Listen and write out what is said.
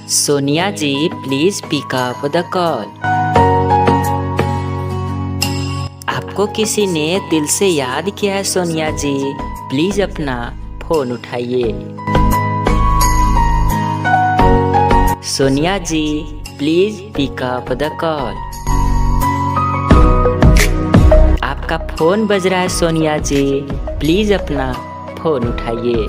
Sonia ji please pick up the call. आपको किसी ने दिल से याद किया है सोनिया जी, प्लीज अपना फोन उठाइए। Sonia ji please pick up the call. आपका फोन बज रहा है सोनिया जी, प्लीज अपना फोन उठाइए।